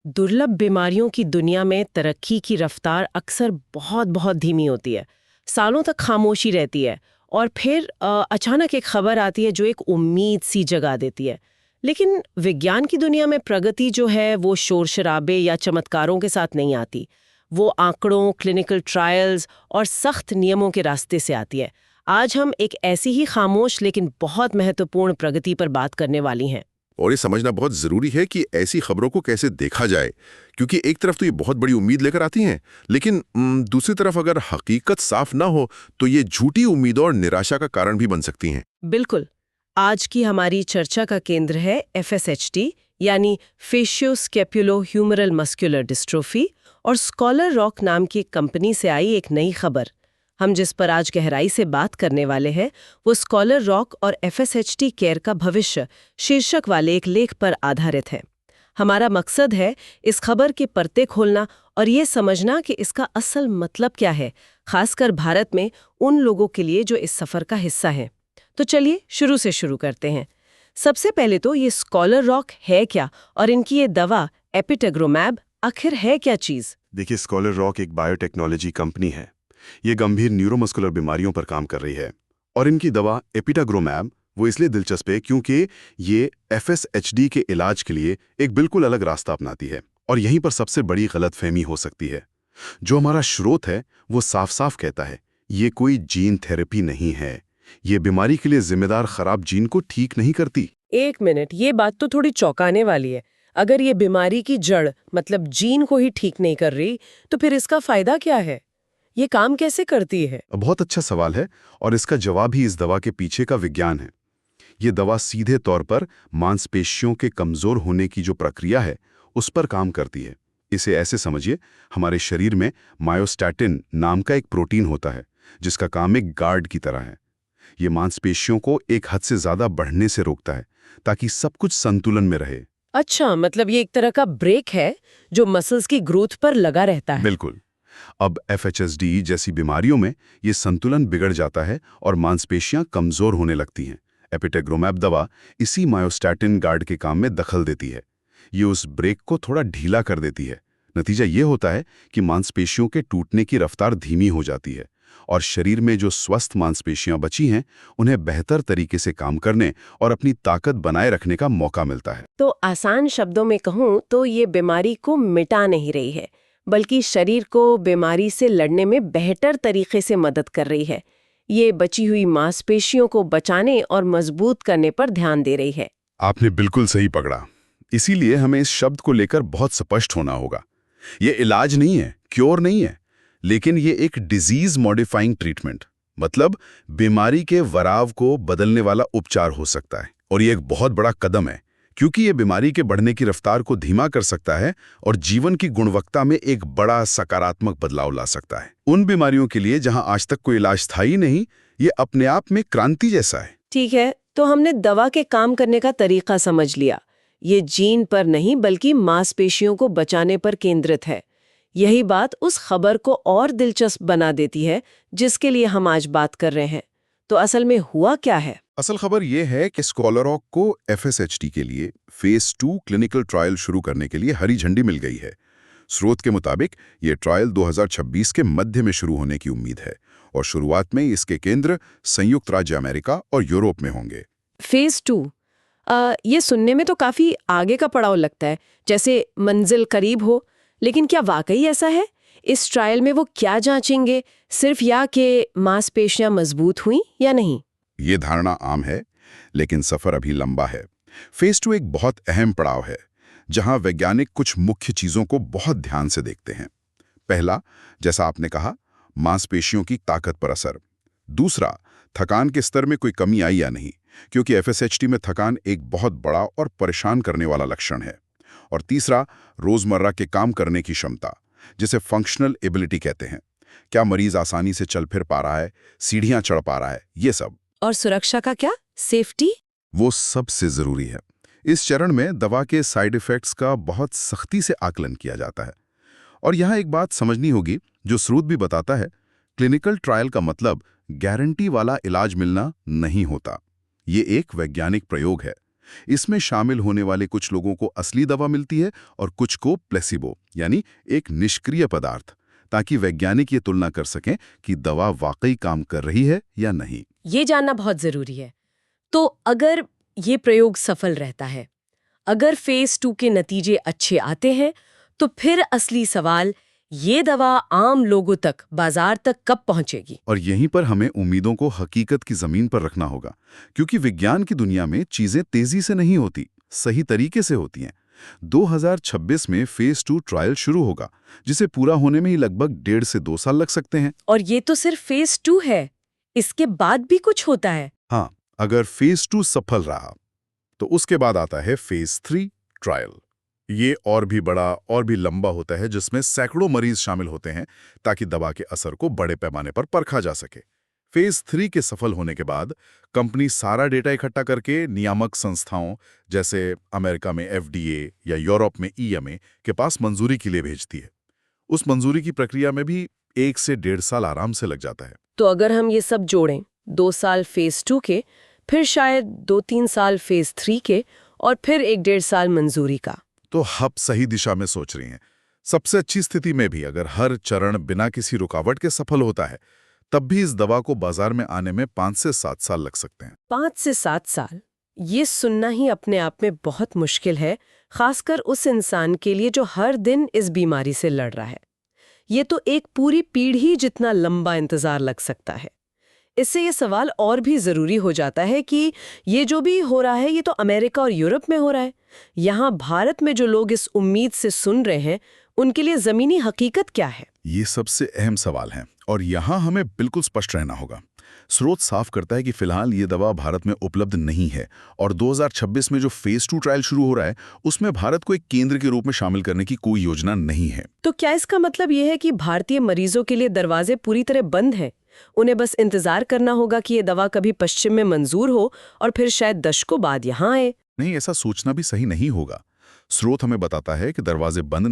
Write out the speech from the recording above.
दुर्लभ बीमारियों की दुनिया में तरक्की की रफ्तार अक्सर बहुत बहुत धीमी होती है। सालों तक खामोशी रहती है और फिर अचानक एक खबर आती है जो एक उम्मीद सी जगा देती है। लेकिन विज्ञान की दुनिया में प्रगति जो है वो शोर शराबे या चमत्कारों के साथ नहीं आती। वो आंकड़ों, क्लिनिकल ट्रायल्स और सख्त नियमों के रास्ते से आती है। आज हम एक ऐसी ही खामोश लेकिन बहुत महत्वपूर्ण प्रगति पर बात करने वाली हैं। और ये समझना बहुत जरूरी है कि ऐसी खबरों को कैसे देखा जाए, क्योंकि एक तरफ तो ये बहुत बड़ी उम्मीद लेकर आती हैं, लेकिन दूसरी तरफ अगर हकीकत साफ ना हो तो ये झूठी उम्मीदों और निराशा का कारण भी बन सकती हैं। बिल्कुल। आज की हमारी चर्चा का केंद्र है FSHD यानी फेशियोस्कैपुलोह्यूमरल मस्कुलर डिस्ट्रोफी और स्कॉलर रॉक नाम की एक कंपनी से आई एक नई खबर। हम जिस पर आज गहराई से बात करने वाले हैं वो स्कॉलर रॉक और FSHD केयर का भविष्य शीर्षक वाले एक लेख पर आधारित है। हमारा मकसद है इस खबर के पर्दे खोलना और ये समझना कि इसका असल मतलब क्या है, खासकर भारत में उन लोगों के लिए जो इस सफर का हिस्सा हैं। तो चलिए शुरू से शुरू करते हैं। सबसे पहले तो ये स्कॉलर रॉक है क्या और इनकी ये दवा एपिटेग्रोमैब आखिर है क्या चीज? देखिए, स्कॉलर रॉक एक बायोटेक्नोलॉजी कंपनी है। ये गंभीर न्यूरोमस्कुलर बीमारियों पर काम कर रही है और इनकी दवा एपिटाग्रोमैब वो इसलिए दिलचस्प है क्योंकि ये FSHD के इलाज के लिए एक बिल्कुल अलग रास्ता अपनाती है। और यहीं पर सबसे बड़ी गलतफहमी हो सकती है। जो हमारा स्रोत है वो साफ साफ कहता है ये कोई जीन थेरेपी नहीं है। ये बीमारी के लिए जिम्मेदार खराब जीन को ठीक नहीं करती। एक मिनट, ये बात तो थोड़ी चौंकाने वाली है। अगर ये बीमारी की जड़ मतलब जीन को ही ठीक नहीं कर रही तो फिर इसका फायदा क्या है? ये काम कैसे करती है? बहुत अच्छा सवाल है और इसका जवाब ही इस दवा के पीछे का विज्ञान है। ये दवा सीधे तौर पर मांसपेशियों के कमजोर होने की जो प्रक्रिया है उस पर काम करती है। इसे ऐसे समझिए, हमारे शरीर में मायोस्टैटिन नाम का एक प्रोटीन होता है जिसका काम एक गार्ड की तरह है। ये मांसपेशियों को एक हद से ज्यादा बढ़ने से रोकता है ताकि सब कुछ संतुलन में रहे। अच्छा, मतलब ये एक तरह का ब्रेक है जो मसल्स की ग्रोथ पर लगा रहता है। बिल्कुल। अब FHSD जैसी बीमारियों में ये संतुलन बिगड़ जाता है और मांसपेशियां कमजोर होने लगती हैं। एपिटेग्रोमैब दवा इसी मायोस्टैटिन गार्ड के काम में दखल देती है। ये उस ब्रेक को थोड़ा ढीला कर देती है। नतीजा ये होता है कि मांसपेशियों के टूटने की रफ्तार धीमी हो जाती है और शरीर में जो स्वस्थ मांसपेशियां बची हैं उन्हें बेहतर तरीके से काम करने और अपनी ताकत बनाए रखने का मौका मिलता है। तो आसान शब्दों में कहूँ तो ये बीमारी को मिटा नहीं रही है, बल्कि शरीर को बीमारी से लड़ने में बेहतर तरीके से मदद कर रही है। ये बची हुई मांसपेशियों को बचाने और मजबूत करने पर ध्यान दे रही है। आपने बिल्कुल सही पकड़ा। इसीलिए हमें इस शब्द को लेकर बहुत स्पष्ट होना होगा। ये इलाज नहीं है, क्योर नहीं है, लेकिन ये एक डिजीज मॉडिफाइंग ट्रीटमेंट, मतलब बीमारी के वराव को बदलने वाला उपचार हो सकता है। और ये एक बहुत बड़ा कदम है क्योंकि ये बीमारी के बढ़ने की रफ्तार को धीमा कर सकता है और जीवन की गुणवत्ता में एक बड़ा सकारात्मक बदलाव ला सकता है। उन बीमारियों के लिए जहां आज तक कोई इलाज था ही नहीं, ये अपने आप में क्रांति जैसा है। ठीक है, तो हमने दवा के काम करने का तरीका समझ लिया। ये जीन पर नहीं बल्कि मांसपेशियों को बचाने पर केंद्रित है। यही बात उस खबर को और दिलचस्प बना देती है जिसके लिए हम आज बात कर रहे हैं। तो असल में हुआ क्या है? असल खबर यह है कि स्कॉलर रॉक को FSHD के लिए फेज 2 क्लिनिकल ट्रायल शुरू करने के लिए हरी झंडी मिल गई है। स्रोत के मुताबिक ये ट्रायल 2026 के मध्य में शुरू होने की उम्मीद है और शुरुआत में इसके केंद्र संयुक्त राज्य अमेरिका और यूरोप में होंगे। फेज 2 ये सुनने में तो काफी आगे का पड़ाव लगता है, जैसे मंजिल करीब हो। लेकिन क्या वाकई ऐसा है? इस ट्रायल में वो क्या जांचेंगे? सिर्फ या कि मांसपेशियां मजबूत हुई या नहीं? ये धारणा आम है, लेकिन सफर अभी लंबा है। फेज 2 एक बहुत अहम पड़ाव है जहां वैज्ञानिक कुछ मुख्य चीजों को बहुत ध्यान से देखते हैं। पहला, जैसा आपने कहा, मांसपेशियों की ताकत पर असर। दूसरा, थकान के स्तर में कोई कमी आई या नहीं, क्योंकि FSHD में थकान एक बहुत बड़ा और परेशान करने वाला लक्षण है। और तीसरा, रोजमर्रा के काम करने की क्षमता, जिसे फंक्शनल एबिलिटी कहते हैं। क्या मरीज आसानी से चल फिर पा रहा है, सीढ़ियां चढ़ पा रहा है, ये सब। और सुरक्षा का क्या? सेफ्टी? वो सबसे जरूरी है। इस चरण में दवा के साइड इफेक्ट्स का बहुत सख्ती से आकलन किया जाता है। और यहाँ एक बात समझनी होगी जो स्रोत भी बताता है, क्लिनिकल ट्रायल का मतलब गारंटी वाला इलाज मिलना नहीं होता। ये एक वैज्ञानिक प्रयोग है इसमें शामिल होने वाले कुछ लोगों को असली दवा मिलती है और कुछ को प्लेसिबो, यानी एक निष्क्रिय पदार्थ, ताकि वैज्ञानिक ये तुलना कर सकें कि दवा वाकई काम कर रही है या नहीं। ये जानना बहुत जरूरी है। तो अगर ये प्रयोग सफल रहता है, अगर फेज 2 के नतीजे अच्छे आते हैं, तो फिर असली सवाल, ये दवा आम लोगों तक, बाजार तक कब पहुंचेगी? और यहीं पर हमें उम्मीदों को हकीकत की जमीन पर रखना होगा, क्योंकि विज्ञान की दुनिया में चीजें तेजी से नहीं होती, सही तरीके से होती हैं। 2026 में फेज 2 ट्रायल शुरू होगा, जिसे पूरा होने में ही लगभग 1.5 से 2 साल लग सकते हैं। और ये तो सिर्फ फेज 2 है, इसके बाद भी कुछ होता है? हाँ, अगर फेज 2 सफल रहा तो उसके बाद आता है फेज 3 ट्रायल। ये और भी बड़ा और भी लंबा होता है, जिसमें सैकड़ों मरीज शामिल होते हैं ताकि दवा के असर को बड़े पैमाने पर परखा जा सके। फेज 3 के सफल होने के बाद कंपनी सारा डेटा इकट्ठा करके नियामक संस्थाओं जैसे अमेरिका में FDA या यूरोप में EMA के पास मंजूरी के लिए भेजती है। उस मंजूरी की प्रक्रिया में भी 1 से 1.5 साल आराम से लग जाता है। तो अगर हम ये सब जोड़ें, 2 साल फेज 2 के, फिर शायद 2-3 साल फेज 3 के, और फिर 1-1.5 साल मंजूरी का, तो आप सही दिशा में सोच रही हैं। सबसे अच्छी स्थिति में भी अगर हर चरण बिना किसी रुकावट के सफल होता है, तब भी इस दवा को बाजार में आने में 5 से 7 साल लग सकते हैं। 5 से 7 साल, ये सुनना ही अपने आप में बहुत मुश्किल है, खासकर उस इंसान के लिए जो हर दिन इस बीमारी से लड़ रहा है। ये तो एक पूरी पीढ़ी जितना लंबा इंतजार लग सकता है। इससे ये सवाल और भी ज़रूरी हो जाता है कि ये जो भी हो रहा है, ये तो अमेरिका और यूरोप में हो रहा है। यहाँ भारत में जो लोग इस उम्मीद से सुन रहे हैं, उनके लिए ज़मीनी हकीकत क्या है? ये सबसे अहम सवाल है और यहाँ हमें बिल्कुल स्पष्ट रहना होगा। स्रोत साफ करता है कि फिलहाल ये दवा भारत में उपलब्ध नहीं है और 2026 में जो फेज 2 ट्रायल शुरू हो रहा है, उसमें भारत को एक केंद्र के रूप में शामिल करने की कोई योजना नहीं है। तो क्या इसका मतलब ये है कि भारतीय मरीजों के लिए दरवाजे पूरी तरह बंद हैं? उन्हें बस इंतजार करना होगा कि ये दवा कभी पश्चिम में मंजूर हो और फिर शायद दशकों बाद यहाँ आए? नहीं, ऐसा सोचना भी सही नहीं होगा। स्रोत हमें बताता है कि दरवाजे बंद